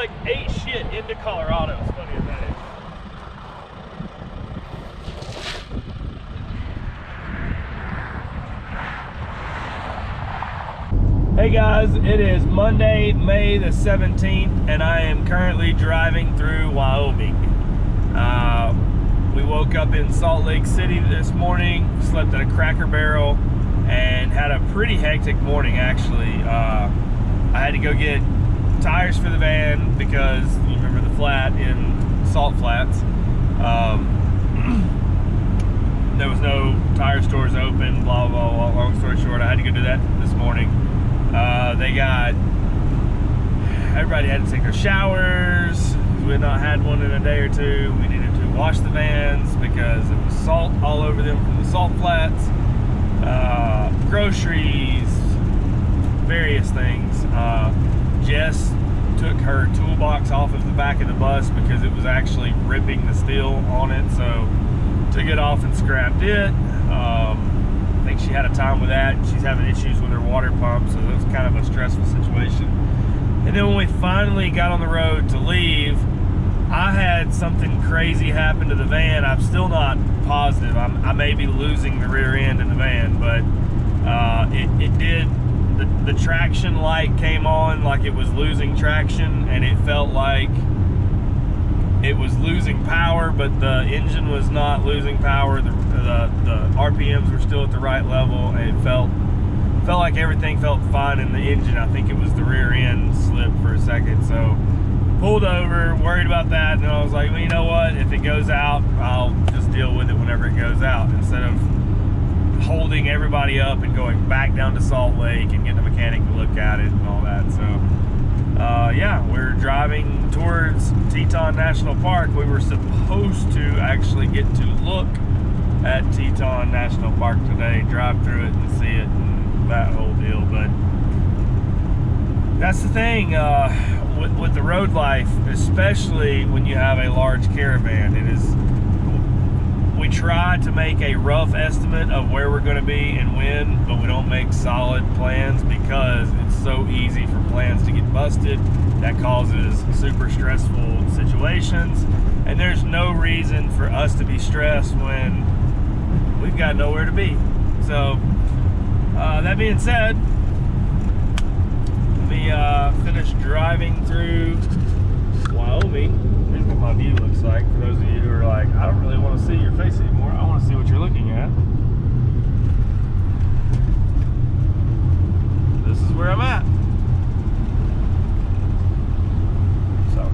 like ate shit into Colorado, as funny as that is. Hey guys, it is Monday, May the 17th, and I am currently driving through Wyoming. We woke up in Salt Lake City this morning, slept at a Cracker Barrel, and had a pretty hectic morning actually. I had to go get tires for the van because you remember the flat in Salt Flats. There was no tire stores open, blah, blah, blah. Long story short, I had to go do that this morning. Everybody had to take their showers. We had not had one in a day or two. We needed to wash the vans because it was salt all over them from the Salt Flats. Groceries, various things. Jess took her toolbox off of the back of the bus because it was actually ripping the steel on it, so took it off and scrapped it. I think she had a time with that. She's having issues with her water pump, so it was kind of a stressful situation. And then when we finally got on the road to leave, I had something crazy happen to the van. I'm still not positive. I may be losing the rear end in the van, but it did. The traction light came on like it was losing traction, and it felt like it was losing power, but the engine was not losing power. The RPMs were still at the right level, and it felt like everything felt fine in the engine. I think it was the rear end slipped for a second, so pulled over, worried about that, and then I was like, well, you know what, if it goes out, I'll just deal with it whenever it goes out, instead of holding everybody up and going back down to Salt Lake and getting a mechanic to look at it and all that. So yeah, we're driving towards Teton National Park. We were supposed to actually get to look at Teton National Park today, drive through it and see it and that whole deal, but that's the thing with the road life, especially when you have a large caravan. We try to make a rough estimate of where we're going to be and when, but we don't make solid plans because it's so easy for plans to get busted. That causes super stressful situations, and there's no reason for us to be stressed when we've got nowhere to be. So that being said, let me finish driving through Wyoming. Here's what my view looks like for those of you who are like, I don't really want to see your face anymore. I want to see what you're looking at. This is where I'm at. So,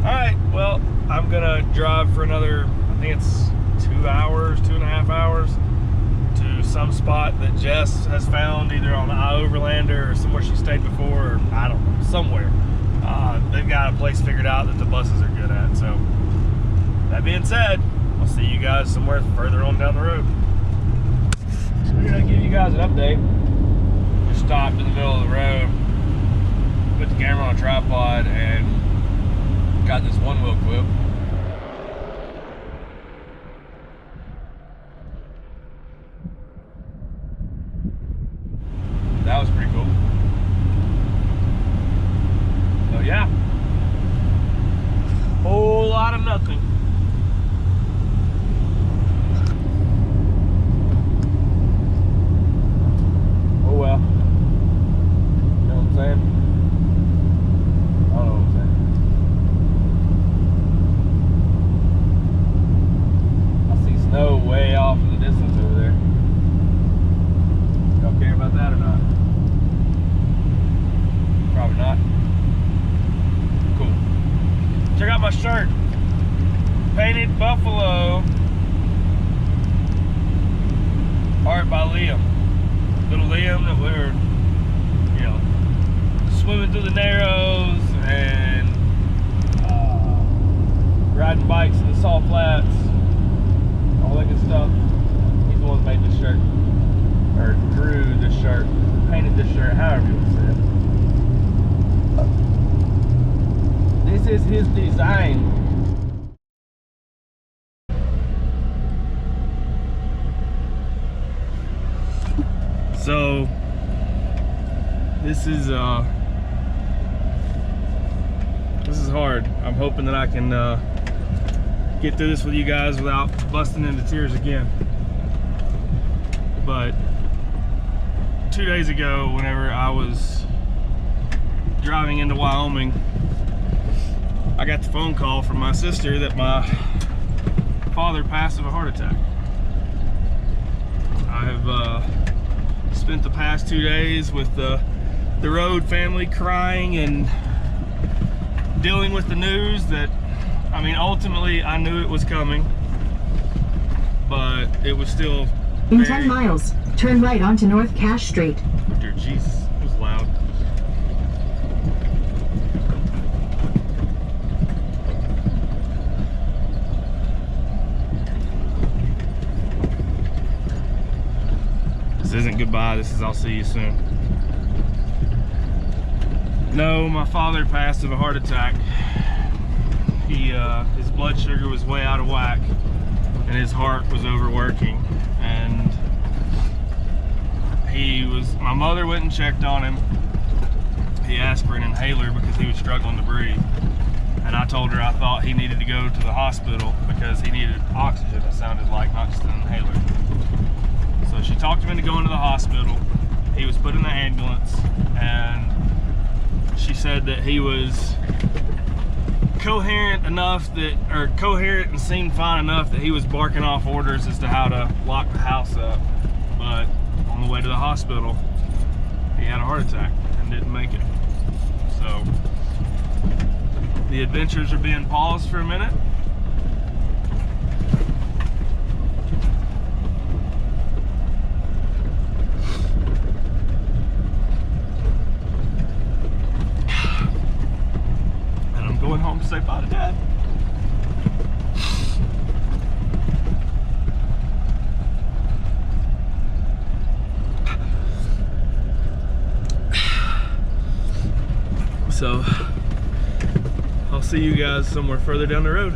alright, well, I'm gonna drive for another, I think it's 2 hours, 2.5 hours, to some spot that Jess has found, either on the Overlander or somewhere she stayed before, or I don't know, somewhere. They've got a place figured out that the buses are good at. So that being said, I'll see you guys somewhere further on down the road. So we're gonna give you guys an update. We stopped in the middle of the road, put the camera on a tripod, and got this one wheel clip. That was pretty cool. So yeah, whole lot of nothing. Oh well, you know what I'm saying? I don't know what I'm saying. I see snow way off in the distance over there. Y'all care about that or not? Probably not. Cool. Check out my shirt. Painted Buffalo. Art by Liam. Little Liam that we were, you know, swimming through the Narrows and riding bikes in the Salt Flats. All that good stuff. He's the one that made this shirt. Or drew this shirt. Painted this shirt, however you want to say it. This is his design. So this is This is hard. I'm hoping that I can get through this with you guys without busting into tears again. But 2 days ago, whenever I was driving into Wyoming, I got the phone call from my sister that my father passed of a heart attack. I have spent the past 2 days with the Road family crying and dealing with the news that, I mean, ultimately I knew it was coming, but it was still in 10 miles, turn right onto North Cache Street. Dear Jesus, it was loud. This isn't goodbye, this is I'll see you soon. No, my father passed of a heart attack. His blood sugar was way out of whack and his heart was overworking, and my mother went and checked on him. He asked for an inhaler because he was struggling to breathe, and I told her I thought he needed to go to the hospital because he needed oxygen, it sounded like, not just an inhaler. So she talked him into going to the hospital. He was put in the ambulance, and she said that he was coherent enough coherent and seemed fine enough that he was barking off orders as to how to lock the house up. But on the way to the hospital, he had a heart attack and didn't make it. So the adventures are being paused for a minute. Going home to say bye to Dad. So I'll see you guys somewhere further down the road.